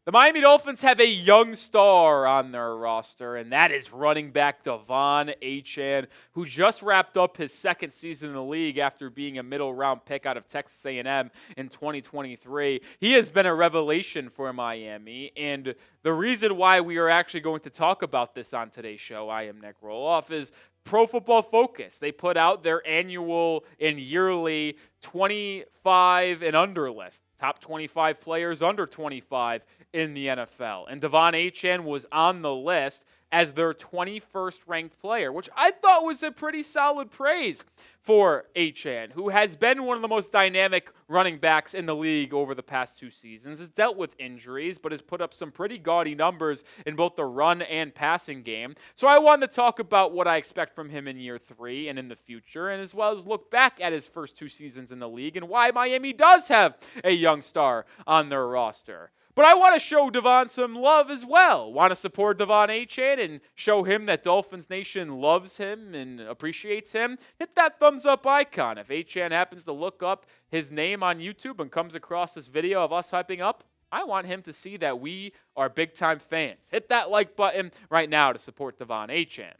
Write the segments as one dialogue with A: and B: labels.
A: The Miami Dolphins have a young star on their roster, and that is running back De'Von Achane, who just wrapped up his second season in the league after being a middle-round pick out of Texas A&M in 2023. He has been a revelation for Miami, and the reason why we are actually going to talk about this on today's show, I am Nic Rohloff, is Pro Football Focus. They put out their annual and yearly 25 and under list. Top 25 players under 25 in the NFL. And De'Von Achan was on the list as their 21st ranked player, which I thought was a pretty solid praise for Achan, who has been one of the most dynamic running backs in the league over the past 2 seasons, has dealt with injuries, but has put up some pretty gaudy numbers in both the run and passing game. So I wanted to talk about what I expect from him in year 3 and in the future, and as well as look back at his first 2 seasons in the league and why Miami does have a young star on their roster. But I want to show Devon some love as well. Want to support De'Von Achan and show him that Dolphins Nation loves him and appreciates him? Hit that thumbs up icon. If Achan happens to look up his name on YouTube and comes across this video of us hyping up, I want him to see that we are big-time fans. Hit that like button right now to support De'Von Achan.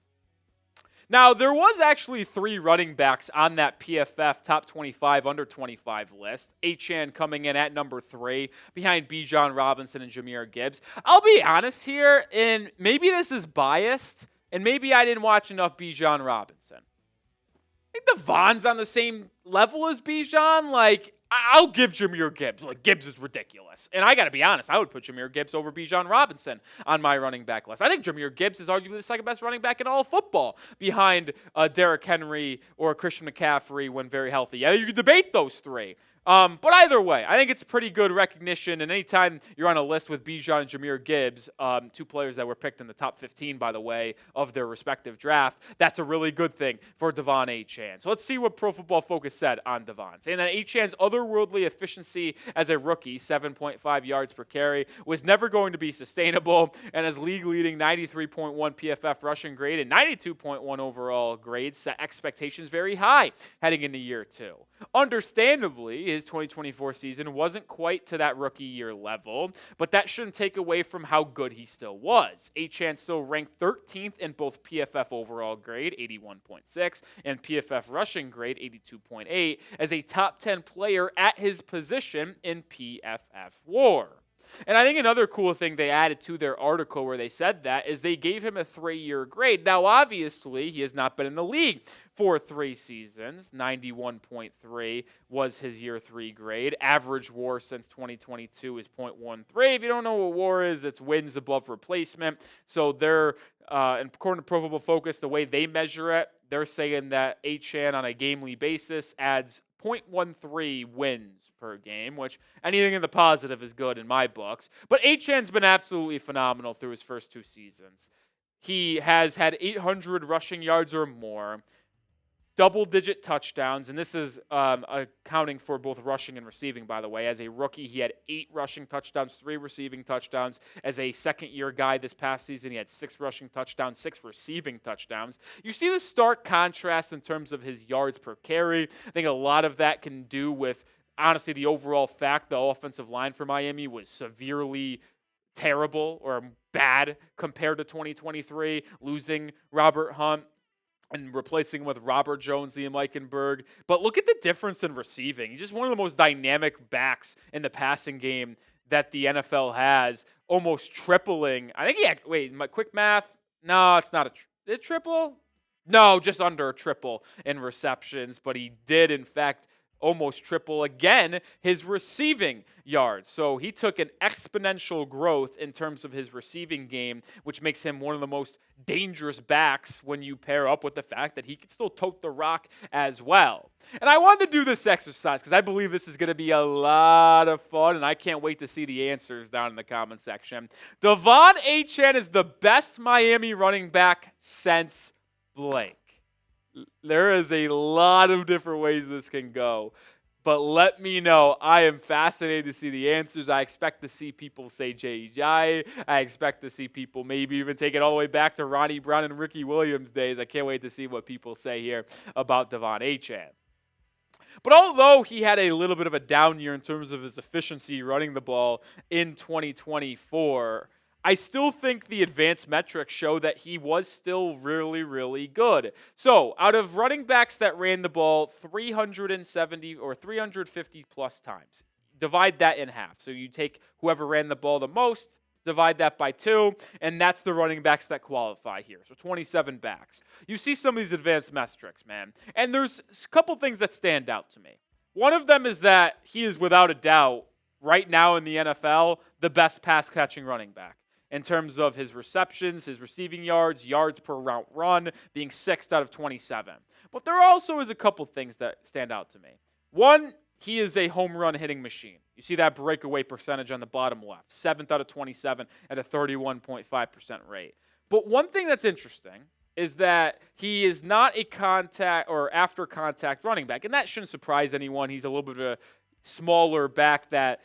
A: Now, there was actually 3 running backs on that PFF top 25, under 25 list. Achan coming in at number 3, behind Bijan Robinson and Jahmyr Gibbs. I'll be honest here, and maybe this is biased, and maybe I didn't watch enough Bijan Robinson. I think Devon's on the same level as Bijan. I'll give Jahmyr Gibbs. Gibbs is ridiculous. And I got to be honest, I would put Jahmyr Gibbs over Bijan Robinson on my running back list. I think Jahmyr Gibbs is arguably the second best running back in all of football behind Derrick Henry or Christian McCaffrey when very healthy. Yeah, you could debate those 3. But either way, I think it's pretty good recognition. And anytime you're on a list with Bijan and Jahmyr Gibbs, 2 players that were picked in the top 15, by the way, of their respective draft, that's a really good thing for De'Von Achane. So let's see what Pro Football Focus said on De'Von. Saying that Achan's otherworldly efficiency as a rookie, 7.5 yards per carry, was never going to be sustainable, and his league-leading 93.1 PFF rushing grade and 92.1 overall grade set expectations very high heading into year 2. Understandably, his 2024 season wasn't quite to that rookie year level, but that shouldn't take away from how good he still was. Achan still ranked 13th in both PFF overall grade, 81.6, and PFF rushing grade, 82.8, as a top 10 player at his position in PFF WAR. And I think another cool thing they added to their article where they said that is they gave him a 3-year grade. Now, obviously, he has not been in the league for 3 seasons. 91.3 was his year 3 grade. Average WAR since 2022 is 0.13. If you don't know what WAR is, it's wins above replacement. So they're, according to Pro Football Focus, the way they measure it, they're saying that Achan on a gamely basis adds 0.13 wins per game, which anything in the positive is good in my books. But Achan's been absolutely phenomenal through his first 2 seasons. He has had 800 rushing yards or more, double-digit touchdowns, and this is accounting for both rushing and receiving, by the way. As a rookie, he had 8 rushing touchdowns, 3 receiving touchdowns. As a second-year guy this past season, he had 6 rushing touchdowns, 6 receiving touchdowns. You see the stark contrast in terms of his yards per carry. I think a lot of that can do with, honestly, the overall fact the offensive line for Miami was severely terrible or bad compared to 2023, losing Robert Hunt and replacing him with Robert Jones, Liam Eichenberg. But look at the difference in receiving. He's just one of the most dynamic backs in the passing game that the NFL has, almost tripling. I think he had, my quick math. No, it's not a triple? No, just under a triple in receptions. But he did, in fact, almost triple again his receiving yards. So he took an exponential growth in terms of his receiving game, which makes him one of the most dangerous backs when you pair up with the fact that he can still tote the rock as well. And I wanted to do this exercise because I believe this is going to be a lot of fun, and I can't wait to see the answers down in the comment section. De'Von Achane is the best Miami running back since blank. There is a lot of different ways this can go, but let me know. I am fascinated to see the answers. I expect to see people say J.J. I expect to see people maybe even take it all the way back to Ronnie Brown and Ricky Williams days. I can't wait to see what people say here about De'Von Achane. But although he had a little bit of a down year in terms of his efficiency running the ball in 2024, I still think the advanced metrics show that he was still really, really good. So, out of running backs that ran the ball 370 or 350 plus times, divide that in half. So, you take whoever ran the ball the most, divide that by 2, and that's the running backs that qualify here. So 27 backs. You see some of these advanced metrics, man. And there's a couple things that stand out to me. One of them is that he is without a doubt, right now in the NFL, the best pass-catching running back in terms of his receptions, his receiving yards, yards per route run, being 6th out of 27. But there also is a couple things that stand out to me. One, he is a home run hitting machine. You see that breakaway percentage on the bottom left, 7th out of 27 at a 31.5% rate. But one thing that's interesting is that he is not a contact or after contact running back. And that shouldn't surprise anyone. He's a little bit of a smaller back that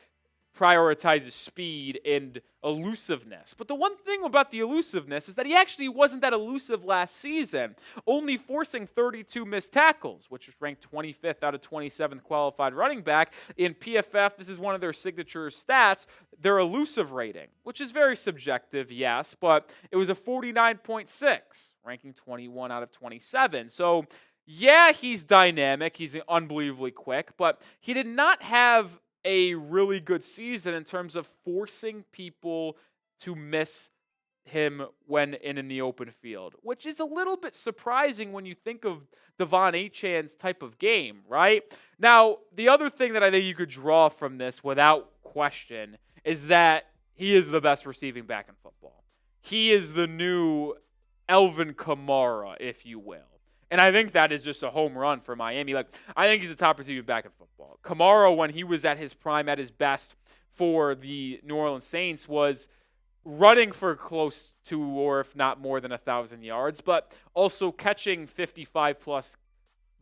A: prioritizes speed and elusiveness. But the one thing about the elusiveness is that he actually wasn't that elusive last season, only forcing 32 missed tackles, which is ranked 25th out of 27th qualified running back. In PFF, this is one of their signature stats, their elusive rating, which is very subjective, yes, but it was a 49.6, ranking 21 out of 27. So, yeah, he's dynamic, he's unbelievably quick, but he did not have a really good season in terms of forcing people to miss him when in the open field, which is a little bit surprising when you think of De'Von Achan's type of game, right? Now, the other thing that I think you could draw from this without question is that he is the best receiving back in football. He is the new Alvin Kamara, if you will. And I think that is just a home run for Miami. Like, I think he's the top receiving back in football. Kamara, when he was at his prime, at his best for the New Orleans Saints, was running for close to, or if not more than 1,000 yards, but also catching 55-plus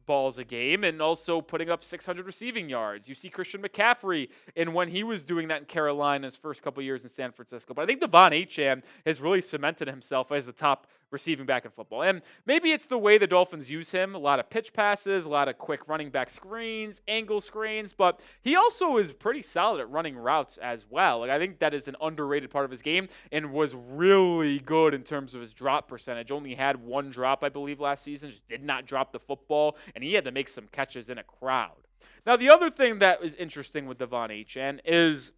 A: balls a game and also putting up 600 receiving yards. You see Christian McCaffrey, and when he was doing that in Carolina his first couple years in San Francisco. But I think De'Von Achane has really cemented himself as the top receiving back in football. And maybe it's the way the Dolphins use him. A lot of pitch passes, a lot of quick running back screens, angle screens, but he also is pretty solid at running routes as well. Like, I think that is an underrated part of his game and was really good in terms of his drop percentage. Only had 1 drop, I believe, last season. Just did not drop the football, and he had to make some catches in a crowd. Now, the other thing that is interesting with De'Von Achane is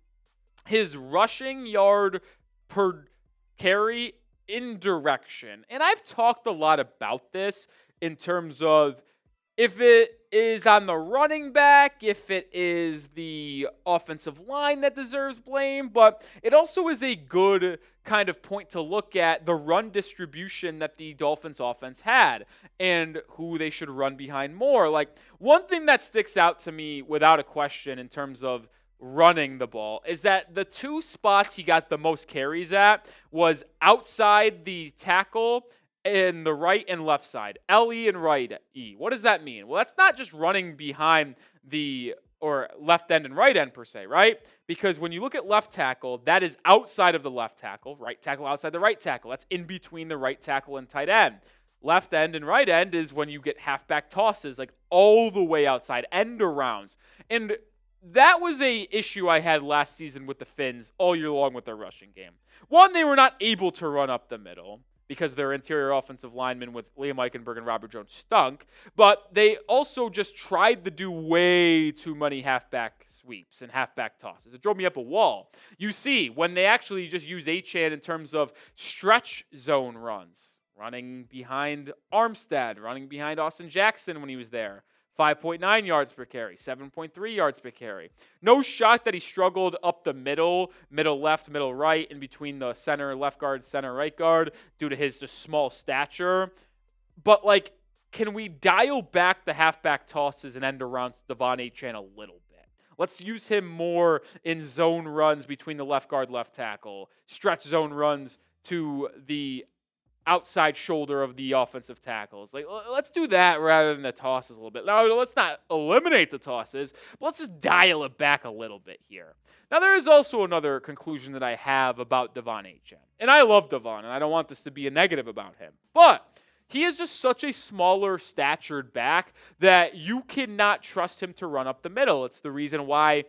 A: his rushing yard per carry in direction. And I've talked a lot about this in terms of if it is on the running back, if it is the offensive line that deserves blame, but it also is a good kind of point to look at the run distribution that the Dolphins offense had and who they should run behind more. Like, one thing that sticks out to me without a question in terms of running the ball is that the 2 spots he got the most carries at was outside the tackle in the right and left side, LE and right E. What does that mean? Well, that's not just running behind the or left end and right end per se, right? Because when you look at left tackle, that is outside of the left tackle, right tackle outside the right tackle. That's in between the right tackle and tight end. Left end and right end is when you get halfback tosses, like all the way outside, end arounds. And that was a issue I had last season with the Finns all year long with their rushing game. One, they were not able to run up the middle because their interior offensive linemen with Liam Eichenberg and Robert Jones stunk, but they also just tried to do way too many halfback sweeps and halfback tosses. It drove me up a wall. You see, when they actually just use Achane in terms of stretch zone runs, running behind Armstead, running behind Austin Jackson when he was there, 5.9 yards per carry, 7.3 yards per carry. No shock that he struggled up the middle left, middle right, in between the center left guard, center right guard, due to his just small stature. But, like, can we dial back the halfback tosses and end around De'Von Achane a little bit? Let's use him more in zone runs between the left guard, left tackle, stretch zone runs to the outside shoulder of the offensive tackles. Like, let's do that rather than the tosses a little bit. Now, let's not eliminate the tosses, but let's just dial it back a little bit here. Now, there is also another conclusion that I have about De'Von Achane. And I love De'Von, and I don't want this to be a negative about him. But he is just such a smaller statured back that you cannot trust him to run up the middle. It's the reason why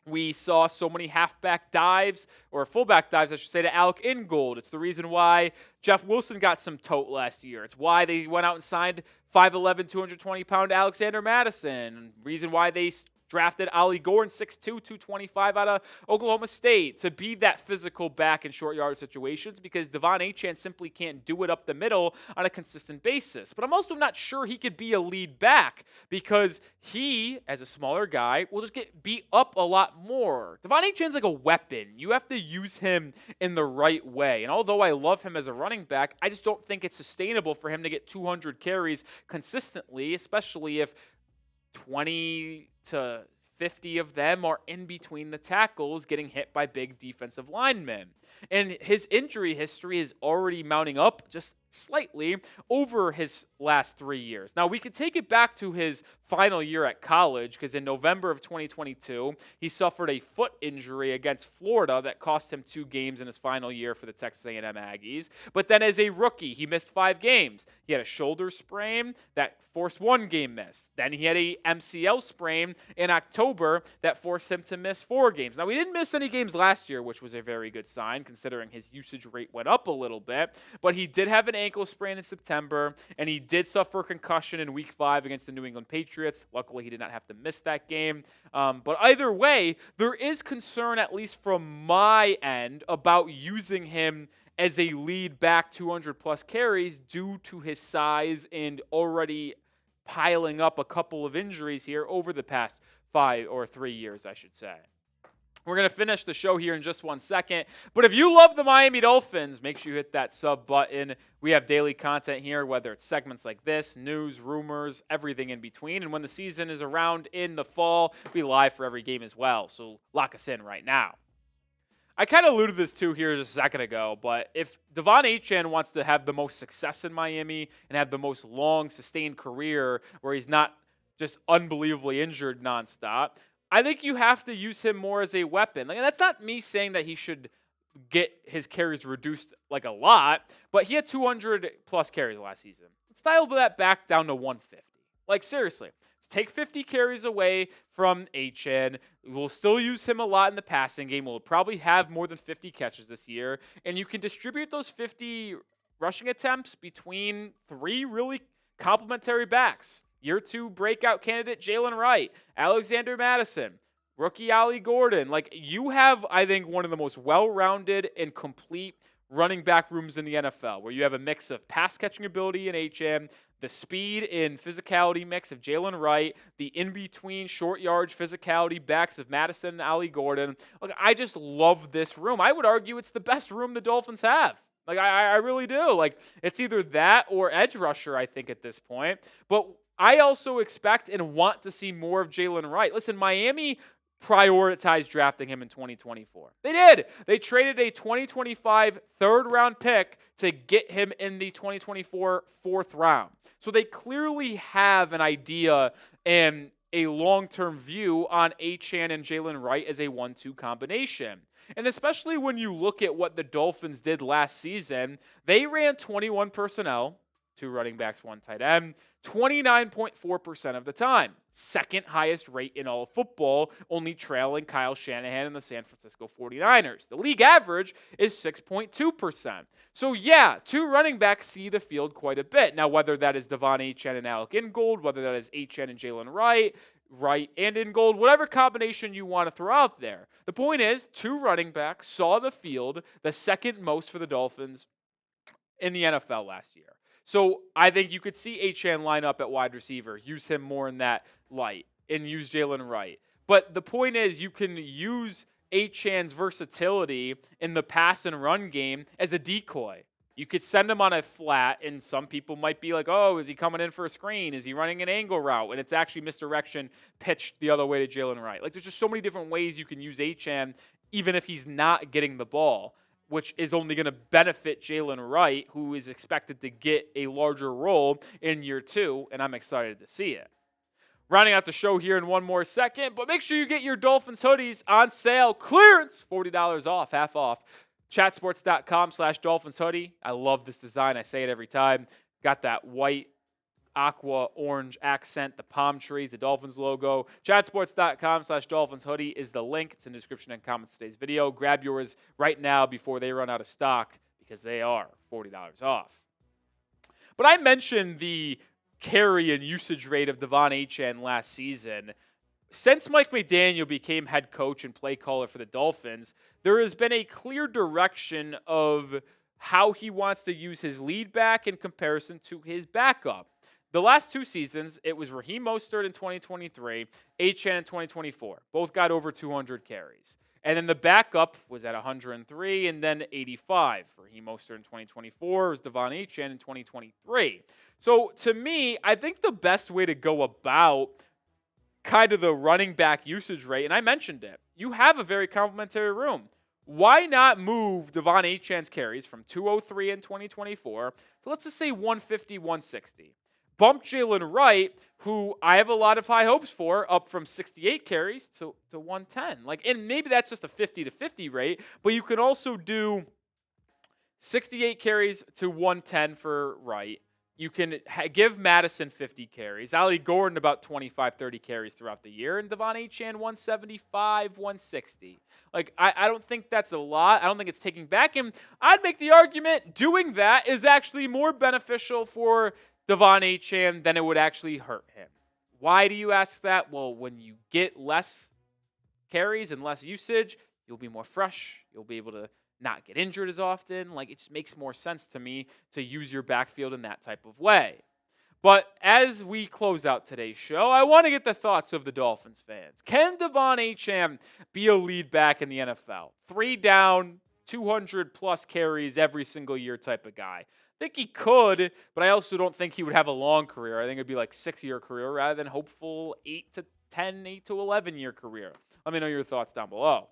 A: we saw so many halfback dives, or fullback dives, I should say, to Alec Ingold. It's the reason why Jeff Wilson got some tote last year. It's why they went out and signed 5'11", 220-pound Alexander Madison. Reason why they drafted Ollie Gordon, 6'2", 225 out of Oklahoma State, to be that physical back in short yard situations, because De'Von Achane simply can't do it up the middle on a consistent basis. But I'm also not sure he could be a lead back, because he, as a smaller guy, will just get beat up a lot more. De'Von Achane's like a weapon. You have to use him in the right way. And although I love him as a running back, I just don't think it's sustainable for him to get 200 carries consistently, especially if 20 to 50 of them are in between the tackles getting hit by big defensive linemen. And his injury history is already mounting up just slightly over his last 3 years. Now, we could take it back to his final year at college, because in November of 2022, he suffered a foot injury against Florida that cost him 2 games in his final year for the Texas A&M Aggies. But then as a rookie, he missed 5 games. He had a shoulder sprain that forced 1 game miss. Then he had a MCL sprain in October that forced him to miss 4 games. Now, we didn't miss any games last year, which was a very good sign, considering his usage rate went up a little bit. But he did have an ankle sprain in September, and he did suffer a concussion in Week 5 against the New England Patriots. Luckily, he did not have to miss that game. But either way, there is concern, at least from my end, about using him as a lead back 200-plus carries due to his size and already piling up a couple of injuries here over the past 5 or 3 years, I should say. We're going to finish the show here in just 1 second. But if you love the Miami Dolphins, make sure you hit that sub button. We have daily content here, whether it's segments like this, news, rumors, everything in between. And when the season is around in the fall, we live for every game as well. So lock us in right now. I kind of alluded to this too here just a second ago, but if De'Von Achane wants to have the most success in Miami and have the most long, sustained career where he's not just unbelievably injured nonstop, I think you have to use him more as a weapon. Like, and that's not me saying that he should get his carries reduced like a lot, but he had 200-plus carries last season. Let's dial that back down to 150. Like, seriously. Take 50 carries away from Achane. We'll still use him a lot in the passing game. We'll probably have more than 50 catches this year. And you can distribute those 50 rushing attempts between 3 really complementary backs. Year 2 breakout candidate Jalen Wright, Alexander Madison, rookie Ollie Gordon. Like, you have, I think, one of the most well-rounded and complete running back rooms in the NFL, where you have a mix of pass-catching ability in Achane, the speed and physicality mix of Jalen Wright, the in-between short yardage physicality backs of Madison and Ollie Gordon. Like, I just love this room. I would argue it's the best room the Dolphins have. Like, I really do. Like, it's either that or edge rusher, I think, at this point. But I also expect and want to see more of Jalen Wright. Listen, Miami prioritized drafting him in 2024. They did. They traded a 2025 third-round pick to get him in the 2024 fourth round. So they clearly have an idea and a long-term view on Achane and Jalen Wright as a 1-2 combination. And especially when you look at what the Dolphins did last season, they ran 21 personnel, 2 running backs, 1 tight end, 29.4% of the time. Second highest rate in all of football, only trailing Kyle Shanahan and the San Francisco 49ers. The league average is 6.2%. So yeah, 2 running backs see the field quite a bit. Now, whether that is De'Von Achane and Alec Ingold, whether that is Achane and Jalen Wright, Wright and Ingold, whatever combination you want to throw out there. The point is, 2 running backs saw the field the second most for the Dolphins in the NFL last year. So I think you could see Achane line up at wide receiver, use him more in that light, and use Jalen Wright. But the point is, you can use Achane's versatility in the pass and run game as a decoy. You could send him on a flat, and some people might be like, oh, is he coming in for a screen? Is he running an angle route? And it's actually misdirection pitched the other way to Jalen Wright. Like, there's just so many different ways you can use Achane, even if he's not getting the ball, which is only going to benefit Jalen Wright, who is expected to get a larger role in year 2, and I'm excited to see it. Rounding out the show here in one more second, but make sure you get your Dolphins hoodies on sale. Clearance, $40 off, half off. Chatsports.com/Dolphins hoodie. I love this design. I say it every time. Got that white, aqua, orange accent, the palm trees, the Dolphins logo. Chatsports.com/Dolphins hoodie is the link. It's in the description and comments of today's video. Grab yours right now before they run out of stock because they are $40 off. But I mentioned the carry and usage rate of De'Von Achane last season. Since Mike McDaniel became head coach and play caller for the Dolphins, there has been a clear direction of how he wants to use his lead back in comparison to his backup. The last 2 seasons, it was Raheem Mostert in 2023, Achane in 2024. Both got over 200 carries. And then the backup was at 103 and then 85. Raheem Mostert in 2024 was De'Von Achane in 2023. So to me, I think the best way to go about kind of the running back usage rate, and I mentioned it, you have a very complimentary room. Why not move De'Von Achane's carries from 203 in 2024 to, let's just say, 150, 160? Bump Jalen Wright, who I have a lot of high hopes for, up from 68 carries to 110. And maybe that's just a 50 to 50 rate, but you can also do 68 carries to 110 for Wright. You can give Madison 50 carries, Ali Gordon about 25, 30 carries throughout the year, and De'Von Achane 175, 160. I don't think that's a lot. I don't think it's taking back him. I'd make the argument doing that is actually more beneficial for De'Von Achane than it would actually hurt him. Why do you ask that? Well, when you get less carries and less usage, you'll be more fresh. You'll be able to not get injured as often. It just makes more sense to me to use your backfield in that type of way. But as we close out today's show, I want to get the thoughts of the Dolphins fans. Can De'Von Achane be a lead back in the NFL? 3 down, 200-plus carries every single year type of guy. I think he could, but I also don't think he would have a long career. I think it'd be 6-year career rather than hopeful 8 to 11-year career. Let me know your thoughts down below.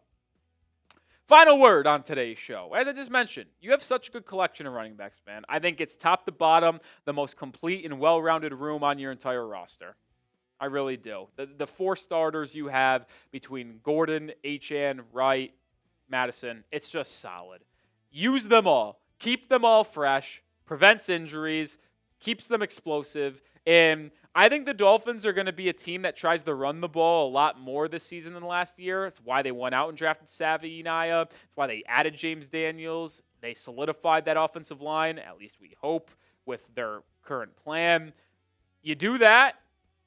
A: Final word on today's show. As I just mentioned, you have such a good collection of running backs, man. I think it's top to bottom, the most complete and well-rounded room on your entire roster. I really do. The 4 starters you have between Gordon, Achane, Wright, Madison, it's just solid. Use them all. Keep them all fresh. Prevents injuries, keeps them explosive, and I think the Dolphins are going to be a team that tries to run the ball a lot more this season than last year. It's why they went out and drafted Savi Inaya. It's why they added James Daniels. They solidified that offensive line, at least we hope, with their current plan. You do that,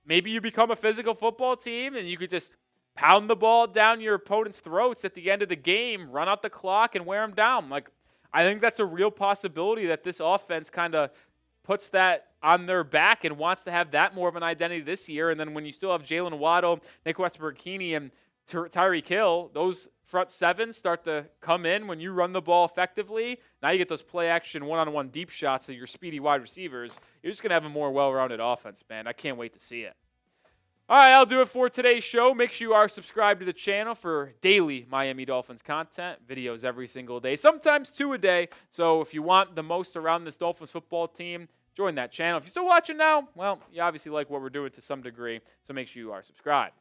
A: maybe you become a physical football team, and you could just pound the ball down your opponent's throats at the end of the game, run out the clock, and wear them down. I think that's a real possibility that this offense kind of puts that on their back and wants to have that more of an identity this year. And then when you still have Jalen Waddle, Nick Westbrook-Ikini, and Tyreek Hill, those front 7 start to come in when you run the ball effectively. Now you get those play-action one-on-one deep shots of your speedy wide receivers. You're just going to have a more well-rounded offense, man. I can't wait to see it. All right, I'll do it for today's show. Make sure you are subscribed to the channel for daily Miami Dolphins content, videos every single day, sometimes 2 a day. So if you want the most around this Dolphins football team, join that channel. If you're still watching now, well, you obviously like what we're doing to some degree, so make sure you are subscribed.